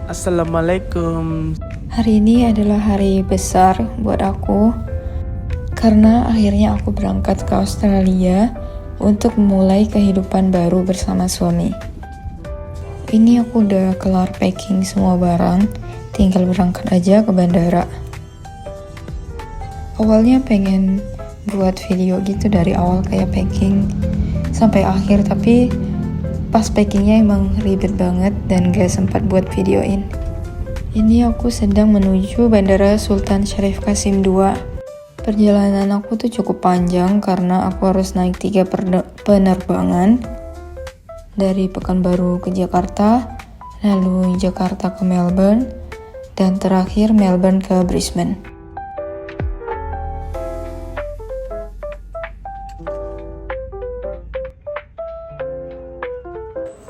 Assalamualaikum. Hari ini adalah hari besar buat aku karena akhirnya aku berangkat ke Australia untuk memulai kehidupan baru bersama suami. Ini aku udah kelar packing semua barang, tinggal berangkat aja ke bandara. Awalnya pengen buat video gitu dari awal kayak packing sampai akhir, tapi pas packingnya emang ribet banget dan gak sempat buat videoin. Ini aku sedang menuju Bandara Sultan Syarif Qasim II. Perjalanan aku tuh cukup panjang karena aku harus naik 3 penerbangan dari Pekanbaru ke Jakarta, lalu Jakarta ke Melbourne, dan terakhir Melbourne ke Brisbane.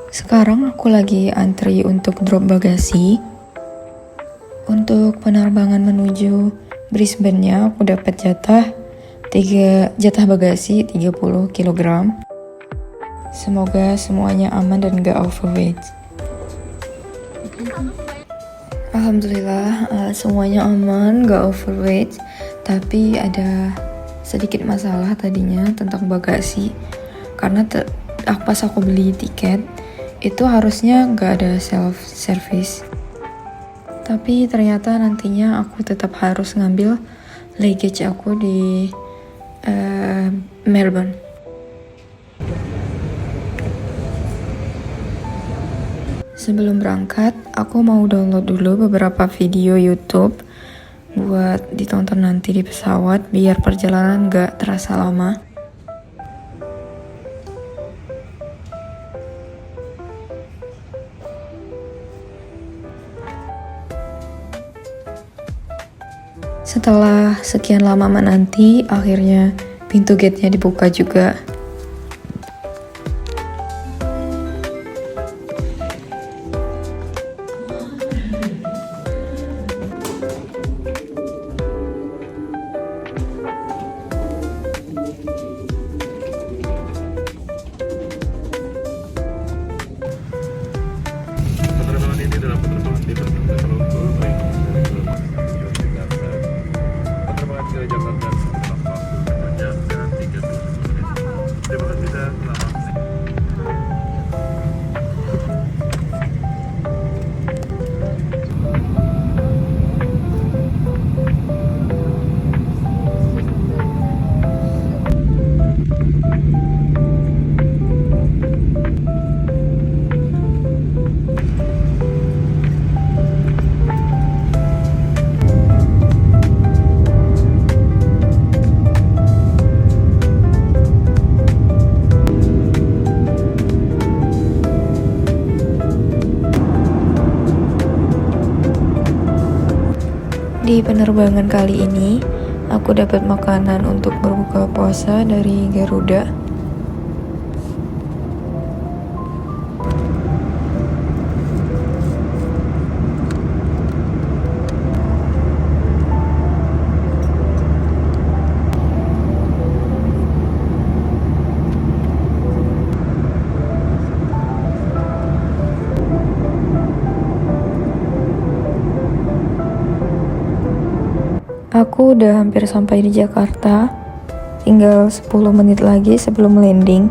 Sekarang aku lagi antri untuk drop bagasi. Untuk penerbangan menuju Brisbane-nya aku dapat jatah bagasi 30 kg. Semoga semuanya aman dan gak overweight. Alhamdulillah semuanya aman, gak overweight. Tapi ada sedikit masalah tadinya tentang bagasi. Karena pas aku beli tiket itu harusnya gak ada self service. Tapi ternyata nantinya aku tetap harus ngambil luggage aku di Melbourne. Sebelum berangkat, aku mau download dulu beberapa video YouTube buat ditonton nanti di pesawat biar perjalanan gak terasa lama. Setelah sekian lama menanti, akhirnya pintu gate-nya dibuka juga. Penerbangan ini adalah penerbangan di Pekanbaru, penerbangan ke Jakarta setelah waktu hanya 30 menit. Terima kasih dan selamat. Di penerbangan kali ini, aku dapat makanan untuk berbuka puasa dari Garuda. Aku udah hampir sampai di Jakarta, tinggal 10 menit lagi sebelum landing.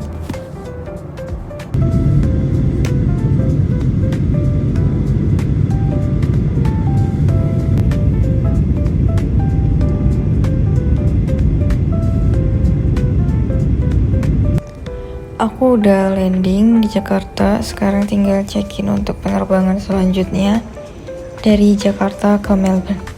Aku udah landing di Jakarta, sekarang tinggal check-in untuk penerbangan selanjutnya dari Jakarta ke Melbourne.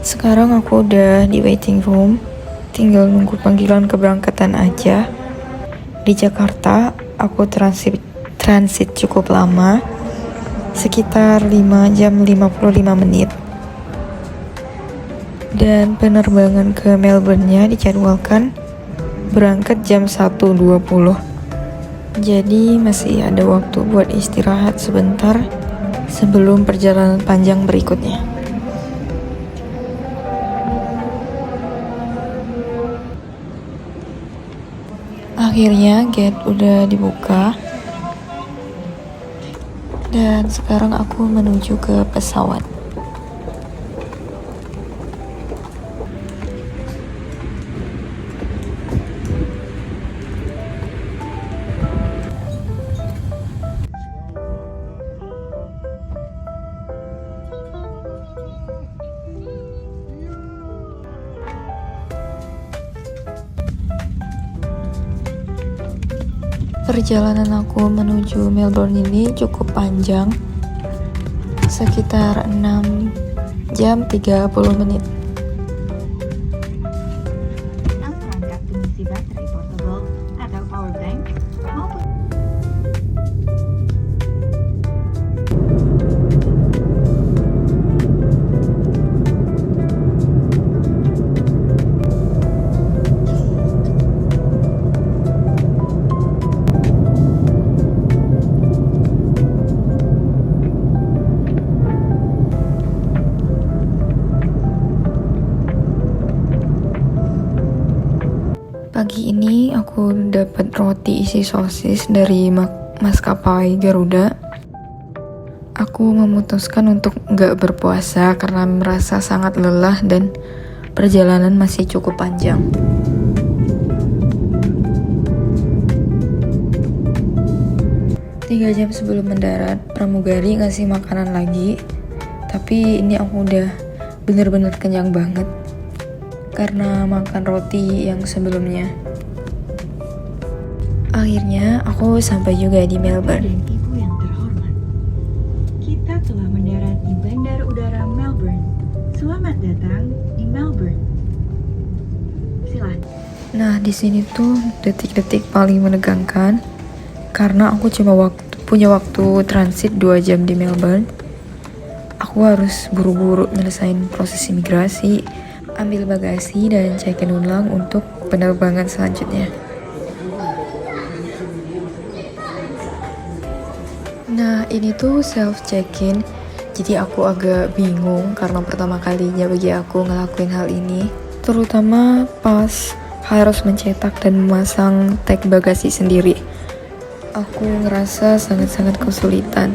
Sekarang aku udah di waiting room, tinggal nunggu panggilan keberangkatan aja. Di Jakarta, aku transit cukup lama, sekitar 5 jam 55 menit. Dan penerbangan ke Melbourne-nya dijadwalkan berangkat jam 1.20. Jadi masih ada waktu buat istirahat sebentar sebelum perjalanan panjang berikutnya. Akhirnya gate udah dibuka. Dan sekarang aku menuju ke pesawat. Perjalanan aku menuju Melbourne ini cukup panjang, sekitar 6 jam 30 menit. Perangkat pengisi baterai portable atau power bank maupun Pagi ini aku dapat roti isi sosis dari maskapai Garuda. Aku memutuskan untuk nggak berpuasa karena merasa sangat lelah dan perjalanan masih cukup panjang. Tiga jam sebelum mendarat, pramugari ngasih makanan lagi. Tapi ini aku udah bener-bener kenyang banget karena makan roti yang sebelumnya. Akhirnya aku sampai juga di Melbourne. dan ibu yang terhormat. Kita telah mendarat di Bandar Udara Melbourne. Selamat datang di Melbourne. Silakan. Nah, di sini tuh detik-detik paling menegangkan karena aku cuma punya waktu transit 2 jam di Melbourne. Aku harus buru-buru nyelesain proses imigrasi, ambil bagasi dan check-in ulang untuk penerbangan selanjutnya. Nah, ini tuh self check-in, jadi aku agak bingung karena pertama kalinya bagi aku ngelakuin hal ini, terutama pas harus mencetak dan memasang tag bagasi sendiri. Aku ngerasa sangat-sangat kesulitan,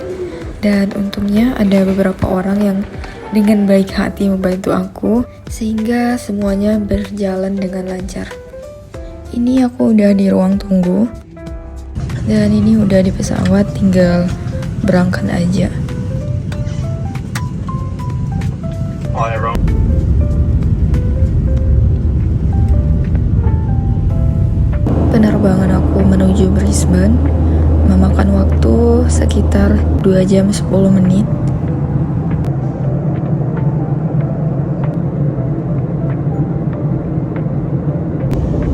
dan untungnya ada beberapa orang yang dengan baik hati membantu aku sehingga semuanya berjalan dengan lancar. Ini aku udah di ruang tunggu dan ini udah di pesawat, tinggal berangkat aja. Penerbangan aku menuju Brisbane memakan waktu sekitar 2 jam 10 menit.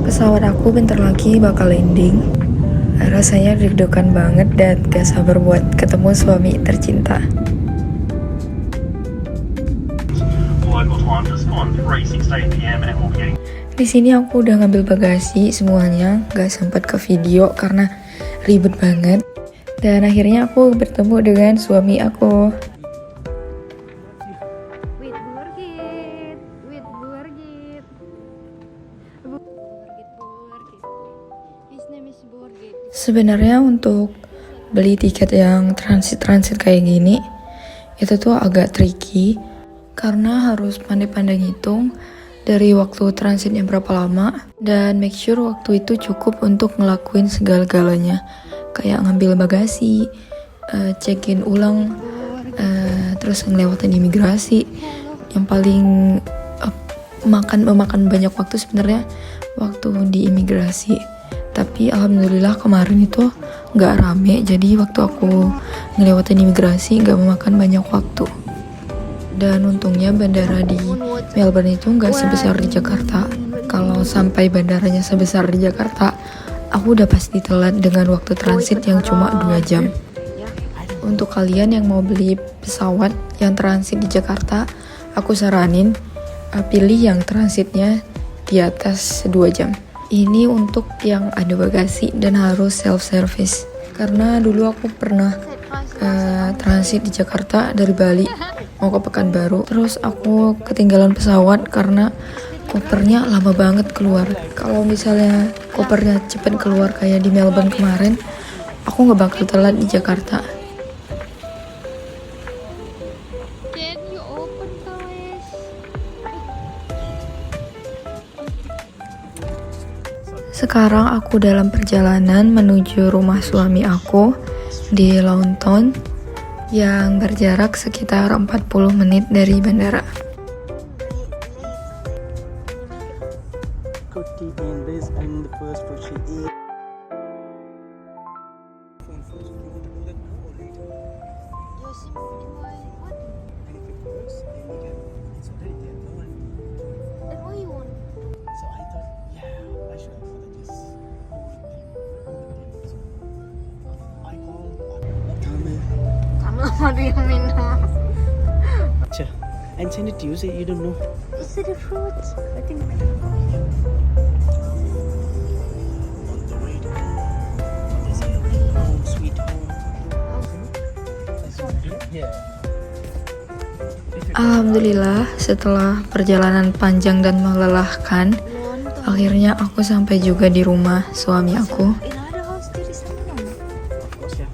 Pesawat aku bentar lagi bakal landing. Rasanya deg-degan banget dan gak sabar buat ketemu suami tercinta. Local time to spawn 3:16 PM and it will be getting Di sini aku udah ngambil bagasi semuanya, gak sempat ke video karena ribet banget. Dan akhirnya aku bertemu dengan suami aku. Sebenarnya untuk beli tiket yang transit kayak gini, itu tuh agak tricky karena harus pandai-pandai ngitung dari waktu transitnya berapa lama dan make sure waktu itu cukup untuk ngelakuin segala-galanya, kayak ngambil bagasi, check-in ulang, terus ngelewatin imigrasi. Yang paling memakan banyak waktu sebenarnya waktu di imigrasi. Tapi alhamdulillah kemarin itu nggak rame, jadi waktu aku ngelewatin imigrasi nggak memakan banyak waktu. Dan untungnya bandara di Melbourne itu nggak sebesar di Jakarta. Kalau sampai bandaranya sebesar di Jakarta, aku udah pasti telat dengan waktu transit yang cuma 2 jam. Untuk kalian yang mau beli pesawat yang transit di Jakarta, aku saranin pilih yang transitnya di atas 2 jam. Ini untuk yang ada bagasi dan harus self service. Karena dulu aku pernah transit di Jakarta dari Bali mau ke Pekanbaru. Terus aku ketinggalan pesawat karena kopernya lama banget keluar. Kalau misalnya kopernya cepet keluar kayak di Melbourne kemarin, aku nggak bakal telat di Jakarta. Sekarang aku dalam perjalanan menuju rumah suami aku di Launton yang berjarak sekitar 40 menit dari bandara. What do you mean? And send it to you, say you don't know. Is it a fruit? I think. On the way to home, sweet home. Yeah. Alhamdulillah, setelah perjalanan panjang dan melelahkan, akhirnya aku sampai juga di rumah suami aku. In other house there is someone. Of course, yeah.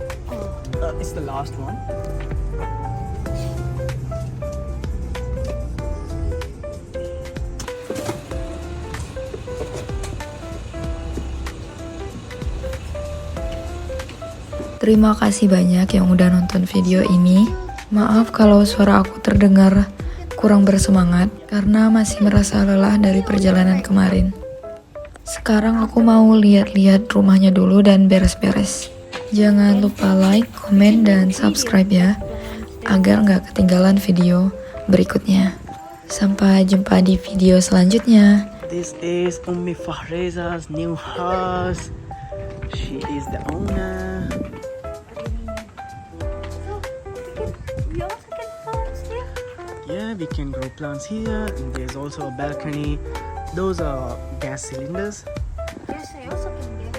It's the last one. Terima kasih banyak yang udah nonton video ini. Maaf kalau suara aku terdengar kurang bersemangat karena masih merasa lelah dari perjalanan kemarin. Sekarang aku mau lihat-lihat rumahnya dulu dan beres-beres. Jangan lupa like, komen, dan subscribe ya, agar nggak ketinggalan video berikutnya. Sampai jumpa di video selanjutnya. This is Ummi Fahreza's new house. She is the owner. We also can plants here. Yeah, we can grow plants here. And there's also a balcony. Those are gas cylinders. Yes, I also can get.